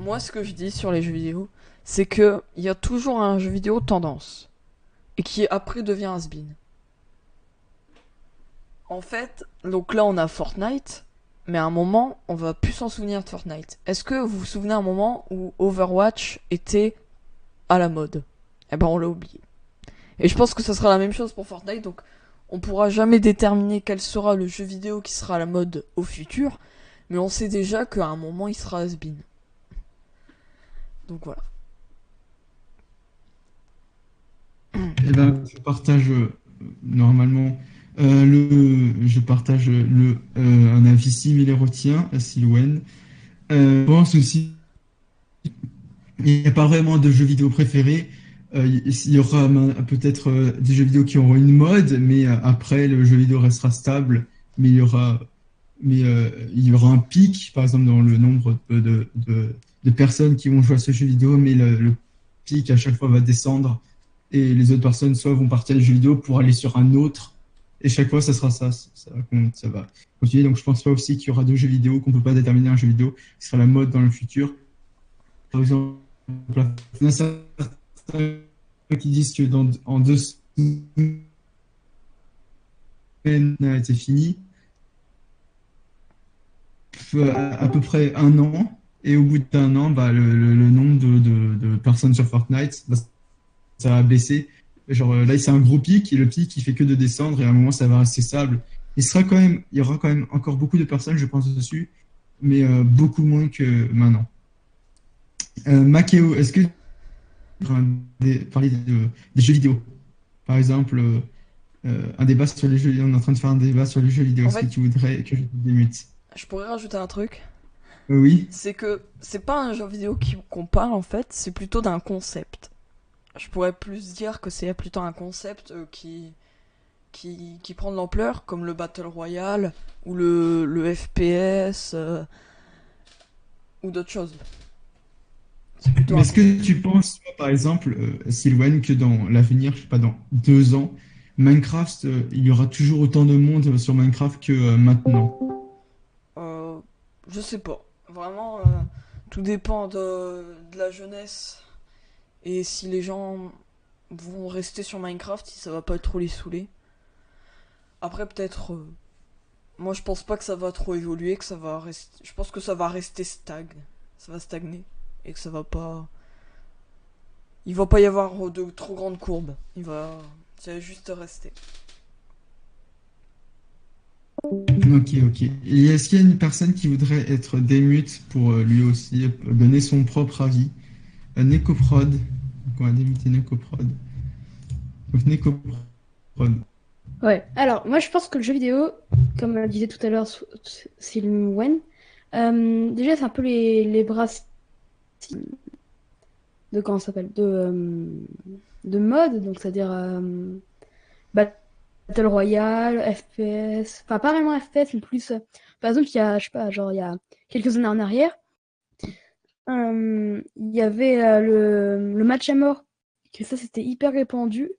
Moi, ce que je dis sur les jeux vidéo, c'est que il y a toujours un jeu vidéo tendance et qui après devient has-been. En fait, donc là on a Fortnite, mais à un moment on va plus s'en souvenir de Fortnite. Est-ce que vous vous souvenez un moment où Overwatch était à la mode? Eh ben on l'a oublié. Et je pense que ça sera la même chose pour Fortnite, donc on pourra jamais déterminer quel sera le jeu vidéo qui sera à la mode au futur, mais on sait déjà qu'à un moment il sera has-been. Donc voilà. Eh ben, je partage normalement je partage un avis similaire au tien, Sylwen. Je pense aussi il n'y a pas vraiment de jeux vidéo préférés. Il y aura peut-être des jeux vidéo qui auront une mode, mais après le jeu vidéo restera stable. Mais il y aura un pic, par exemple dans le nombre de personnes qui vont jouer à ce jeu vidéo, mais le pic à chaque fois va descendre et les autres personnes soit vont partir du jeu vidéo pour aller sur un autre. Et chaque fois, ça sera ça va continuer. Donc, je pense pas aussi qu'il y aura deux jeux vidéo, qu'on peut pas déterminer un jeu vidéo qui sera la mode dans le futur. Par exemple, il y en a certains qui disent que en 2 semaines, a été fini, à peu près un an. Et au bout d'un an, bah, le nombre de personnes sur Fortnite, bah, ça va baisser. Genre là, c'est un gros pic et le pic, il fait que de descendre et à un moment, ça va rester stable. Il y aura quand même encore beaucoup de personnes, je pense, dessus, mais beaucoup moins que maintenant. Makeo, est-ce que tu pourrais parler des jeux vidéo? Par exemple, un débat sur les jeux. On est en train de faire un débat sur les jeux vidéo. En Est-ce que fait, tu voudrais que je te démute? je pourrais rajouter un truc. Oui. C'est que c'est pas un jeu vidéo qu'on parle en fait, c'est plutôt d'un concept. Je pourrais plus dire que c'est plutôt un concept qui prend de l'ampleur, comme le Battle Royale ou le FPS ou d'autres choses. C'est plutôt Mais un est-ce concept. que tu penses, toi, par exemple, Sylvain, que dans l'avenir, je sais pas, dans 2 ans, Minecraft, il y aura toujours autant de monde sur Minecraft que maintenant? Euh, je sais pas. Vraiment, tout dépend de la jeunesse et si les gens vont rester sur Minecraft, si ça va pas trop les saouler. Après, peut-être. Moi, je pense pas que ça va trop évoluer, que ça va rester. Je pense que ça va rester stagne. Ça va stagner. Et que ça va pas. Il va pas y avoir de trop grandes courbes. Il va. Ça va juste rester. Ok, ok. Et est-ce qu'il y a une personne qui voudrait être démute pour lui aussi donner son propre avis? Necoprod. Donc, on va démuter Necoprod. Donc, Necoprod. Ouais. Alors, moi, je pense que le jeu vidéo, comme disait tout à l'heure Sylvain Wen, déjà, c'est un peu les bras de comment ça s'appelle de mode, donc c'est-à-dire Battle Royale, FPS, enfin pas vraiment FPS, mais plus par exemple, il y a, je sais pas, genre il y a quelques années en arrière, il y avait le match à mort, que ça c'était hyper répandu,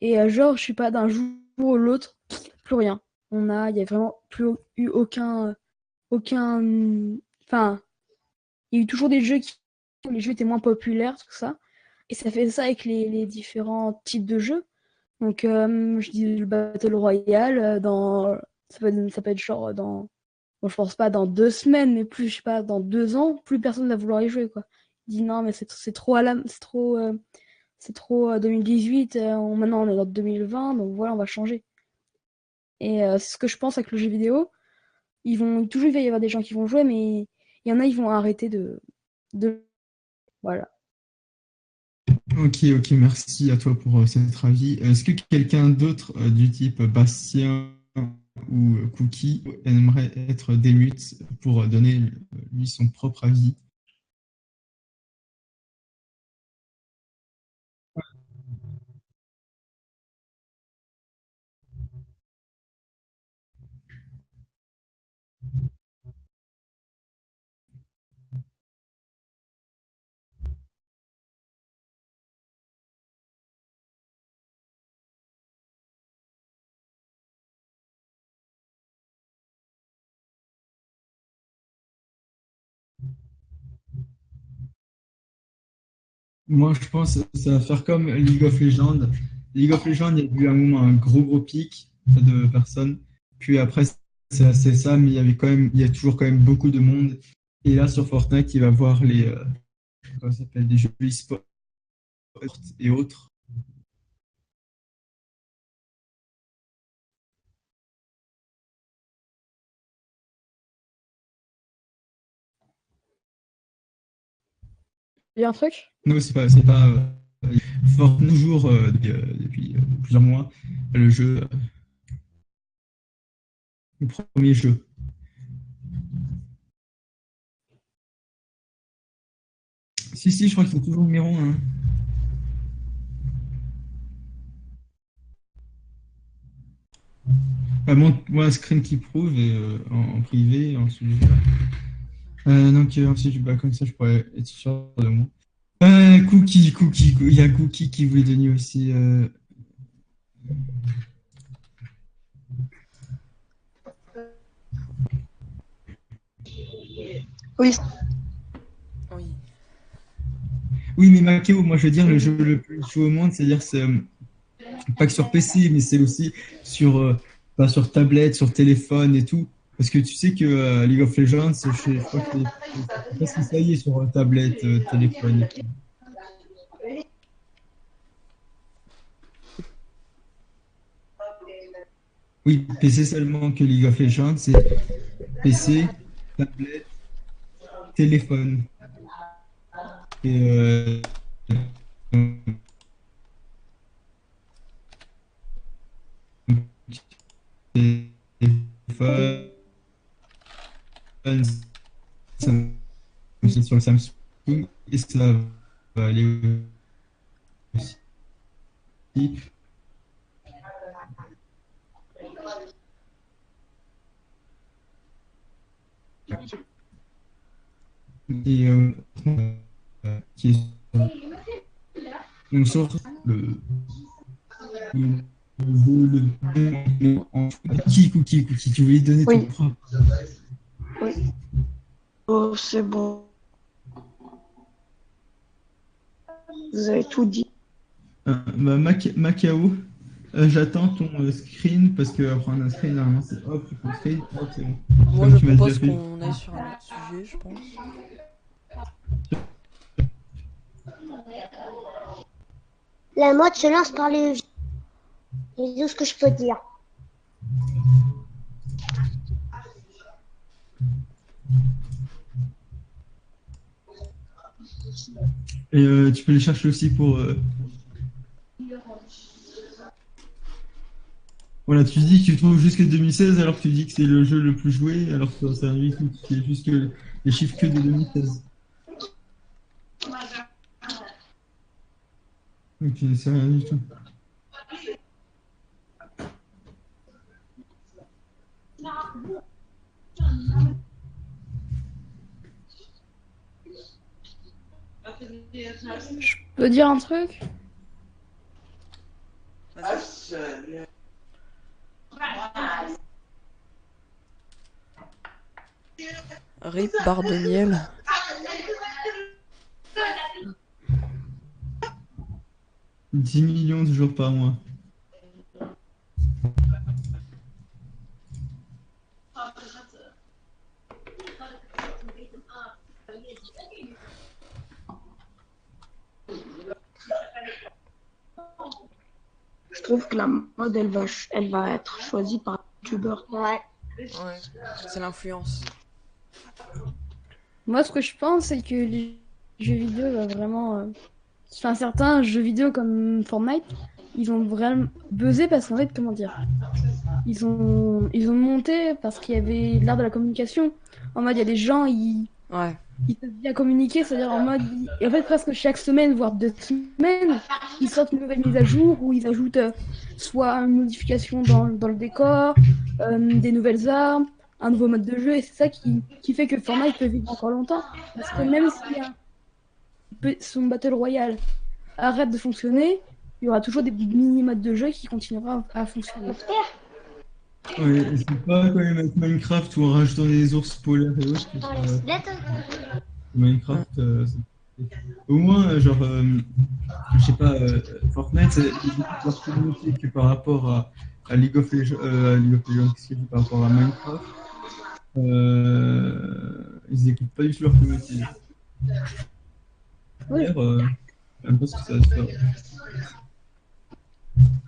et genre, je sais pas, d'un jour à l'autre, plus rien. Il y a vraiment plus eu aucun, enfin, il y a eu toujours des jeux où les jeux étaient moins populaires, tout ça. Et ça fait ça avec les différents types de jeux. Donc, je dis le Battle Royale, ça peut être genre bon, je pense pas dans 2 semaines, mais plus, je sais pas, dans 2 ans, plus personne va vouloir y jouer, quoi. Il dit non, mais c'est trop c'est trop 2018, maintenant on est dans 2020, donc voilà, on va changer. Et c'est ce que je pense avec le jeu vidéo. Toujours, il va y avoir des gens qui vont jouer, mais il y en a, ils vont arrêter de voilà. Ok, ok, merci à toi pour cet avis. Est-ce que quelqu'un d'autre du type Bastien ou Cookie aimerait être démute pour donner lui son propre avis? Moi, je pense que ça va faire comme League of Legends. League of Legends, il y a eu un moment un gros pic de personnes. Puis après, c'est ça, mais il y a toujours quand même beaucoup de monde. Et là, sur Fortnite, il va voir comment ça s'appelle, des jeux e-sport et autres. Il y a un truc? Non, c'est pas Fortnite toujours depuis plusieurs mois. Le jeu, le premier jeu. Si, je crois qu'ils sont toujours numéro 1. Moi, un screen qui prouve et, en privé, ensuite. Donc, ensuite, bah, comme ça, je pourrais être sûr de moi. Il y a Cookie qui voulait donner aussi. Oui, Oui. Oui, mais Makeo, moi, je veux dire, le jeu le plus joué au monde, c'est-à-dire, c'est pas que sur PC, mais c'est aussi sur, bah, sur tablette, sur téléphone et tout. Parce que tu sais que League of Legends, je crois que c'est presque ça y est sur tablette, téléphone et tout. Oui, PC seulement que League of Legends, c'est PC, tablette, téléphone. Et téléphone, c'est sur le Samsung et ça va aller aussi. Et qui est on sort le, Cookie, tu voulais donner ton oui, propre. oui. Oh, c'est bon. Vous avez tout dit. Bah, Macao, j'attends ton screen parce que prendre un screen, normalement, c'est hop, ton screen, hop, c'est bon. Moi, Comme je tu m'as déjà propose fait. qu'on aille sur un autre sujet, je pense. La mode se lance par les... C'est tout ce que je peux dire. Et tu peux les chercher aussi pour. Voilà, tu dis que tu trouves jusque 2016 alors que tu dis que c'est le jeu le plus joué, alors que c'est un tout, tu fais juste les chiffres que de 2016. Ok, c'est rien du tout. Je peux dire un truc? Rip barre de miel. « 10 millions de jours par mois. Je trouve que la mode, elle va être choisie par les youtubeurs. Ouais. Ouais. C'est l'influence. Moi, ce que je pense, c'est que les jeux vidéo va vraiment. Enfin, certains jeux vidéo comme Fortnite, ils ont vraiment buzzé parce qu'en fait, comment dire, ils ont monté parce qu'il y avait l'art de la communication. En mode, il y a des gens, Ouais. ils peuvent bien communiquer, c'est-à-dire en mode, et en fait, presque chaque semaine, voire 2 semaines, ils sortent une nouvelle mise à jour où ils ajoutent soit une modification dans le décor, des nouvelles armes, un nouveau mode de jeu, et c'est ça qui fait que Fortnite peut vivre encore longtemps. Parce que même si son Battle Royale arrête de fonctionner, il y aura toujours des mini-modes de jeu qui continueront à fonctionner. Ouais, et c'est pas quand même avec Minecraft où en rajoutant des ours polaires et autres. Dans les Que lettres. Minecraft, Au moins, genre, je sais pas, Fortnite, c'est leur communauté que par rapport à League of Legends, qu'est-ce qu'il dit par rapport à Minecraft, ils écoutent pas du tout leur communauté. Oui, D'ailleurs, je sais même pas ce que ça va se faire.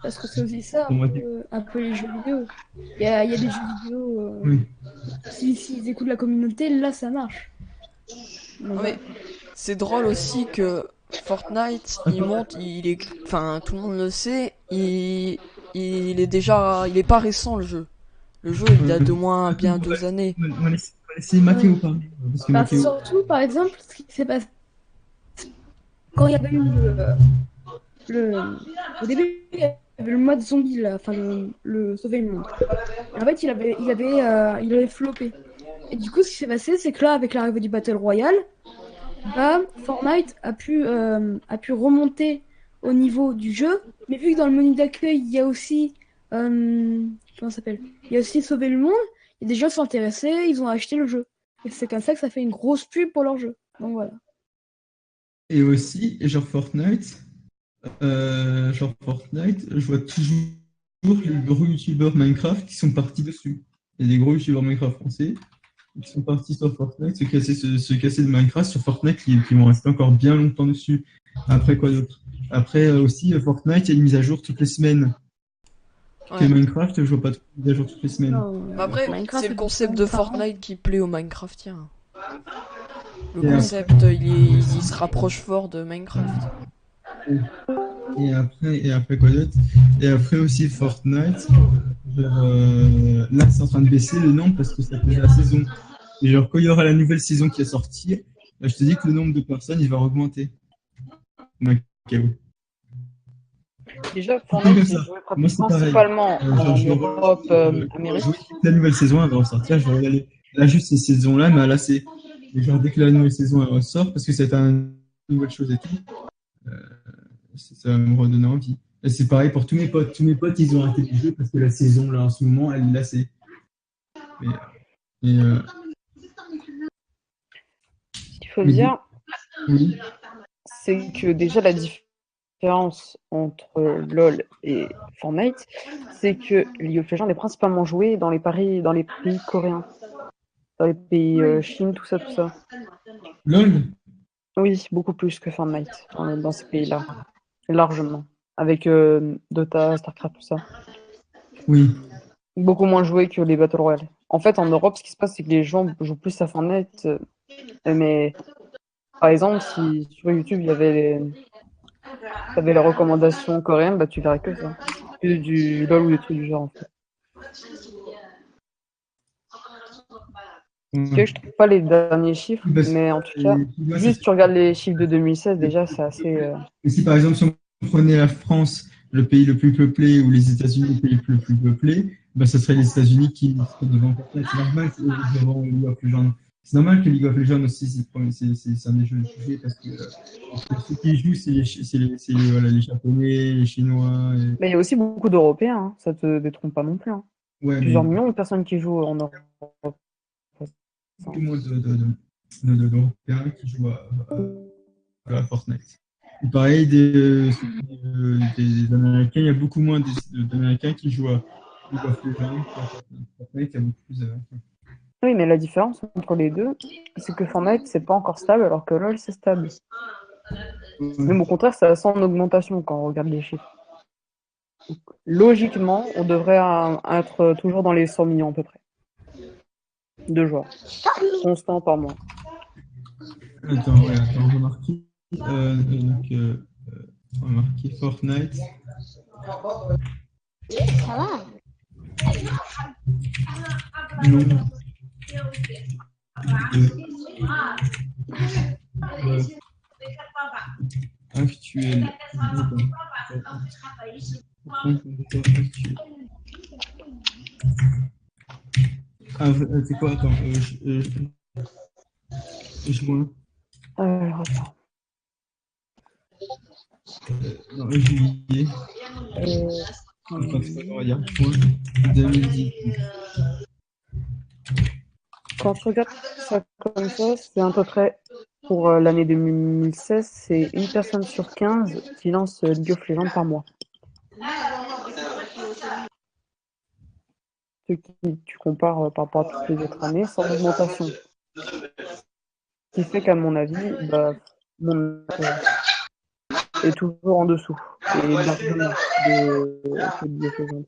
parce que c'est aussi ça, Pour moi, un peu les jeux vidéo. Il y a des jeux vidéo, oui. s'ils écoutent la communauté, là, ça marche. Donc, Mais voilà. c'est drôle aussi que Fortnite, il monte, il est, enfin, tout le monde le sait, il est déjà, il est pas récent le jeu. Le jeu, il date de moins Attends, bien 2 années. on va laisser Mathéo parler. Parce que Bah, Mathéo, surtout, par exemple, ce qui s'est passé quand il y avait eu au début, il y avait le mode zombie, là, enfin, le sauver le monde. Et en fait, il avait floppé. Et du coup, ce qui s'est passé, c'est que là, avec l'arrivée du Battle Royale, bah, Fortnite a pu remonter au niveau du jeu, mais vu que dans le menu d'accueil, il y a aussi, comment ça s'appelle? Il y a aussi Sauver le Monde, et des gens sont intéressés, ils ont acheté le jeu. Et c'est comme ça que ça fait une grosse pub pour leur jeu. Donc voilà. et aussi, genre Fortnite, je vois toujours les gros youtubeurs Minecraft qui sont partis dessus. Il y a des gros youtubeurs Minecraft français qui sont partis sur Fortnite, se casser de Minecraft sur Fortnite qui vont rester encore bien longtemps dessus. Après quoi d'autre? Après aussi, Fortnite, il y a une mise à jour toutes les semaines. Que Ouais. Minecraft, je vois pas de mise à jour toutes les semaines. Mais après, c'est Minecraft, le c'est concept de par an. Fortnite qui plaît aux Minecraftiens. Le Et concept, il se rapproche fort de Minecraft. et après quoi d'autre? Et après aussi Fortnite, genre, là c'est en train de baisser le nombre parce que ça fait la saison. Et genre quand il y aura la nouvelle saison qui va sortir, bah, je te dis que le nombre de personnes il va augmenter. Macao. Déjà, Tout comme Fortnite, ça. c'est joué Moi c'est pareil. principalement Genre en je vais Europe, jouer Amérique. toute la nouvelle saison, elle va ressortir, je vais regarder. Là juste ces saisons-là, mais là c'est. Et genre dès que la nouvelle saison elle ressort, parce que c'est une nouvelle chose et tout, ça va me redonner envie. Et c'est pareil pour tous mes potes. Tous mes potes, ils ont arrêté de jouer parce que la saison, là, en ce moment, elle est lassée. Mais, mais, Ce qu'il faut mais dire, oui, c'est que déjà la différence entre LoL et Fortnite, c'est que League of Legends est principalement joué dans dans les pays coréens, dans les pays Chine, tout ça, tout ça. LOL, Oui, beaucoup plus que Fortnite dans ces pays-là, largement. Avec Dota, StarCraft, tout ça. oui. Beaucoup moins joué que les Battle Royale. En fait, en Europe, ce qui se passe, c'est que les gens jouent plus à Fortnite, mais par exemple, si sur YouTube, t'avais les recommandations coréennes, bah tu verrais que ça. Que du LOL ou des trucs du genre, en fait. Parce que je trouve pas les derniers chiffres, Parce que, mais en tout cas, tu vois, juste tu regardes les chiffres de 2016, déjà, c'est assez. et si par exemple, si on prenait la France, le pays le plus peuplé, ou les États-Unis, le pays le plus peuplé, bah, ce serait les États-Unis qui seraient devant Fortnite. C'est normal que devant League of Legends. C'est normal que League of Legends aussi, c'est un des jeux les plus joués parce que ceux qui y jouent, voilà, les Japonais, les Chinois. Mais il y a aussi beaucoup d'Européens, hein. Ça te détrompe pas non plus, hein. Ouais, mais Plusieurs millions de personnes qui jouent en Europe. beaucoup moins d'Européens qui jouent à Fortnite. Et pareil, des Américains, il y a beaucoup moins d'Américains qui jouent à League of Legends qu'à Fortnite. Fortnite, il y a beaucoup plus d'Américains. Oui, mais la différence entre les deux, c'est que Fortnite, c'est pas encore stable, alors que LoL, c'est stable. Même au contraire, c'est assez en augmentation quand on regarde les chiffres. Donc, logiquement, on devrait être toujours dans les 100 millions à peu près de joueurs, constant par mois. Attends, remarquez Fortnite. Ça va? Non. Actuel. Ah, c'est quoi? Attends, juin. Attends. Non, juillet. Attends, c'est pas grave, juin 2010. Quand tu regardes ça comme ça, c'est à peu près pour l'année 2016, c'est une personne sur 15 qui lance League of Legends par mois. Ce qui, tu compares par rapport à toutes les autres années, sans augmentation. Ce qui fait qu'à mon avis, mon est toujours en dessous. Et largement de League of Legends.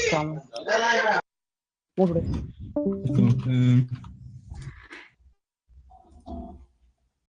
Clairement. Bon, je reste. D'accord.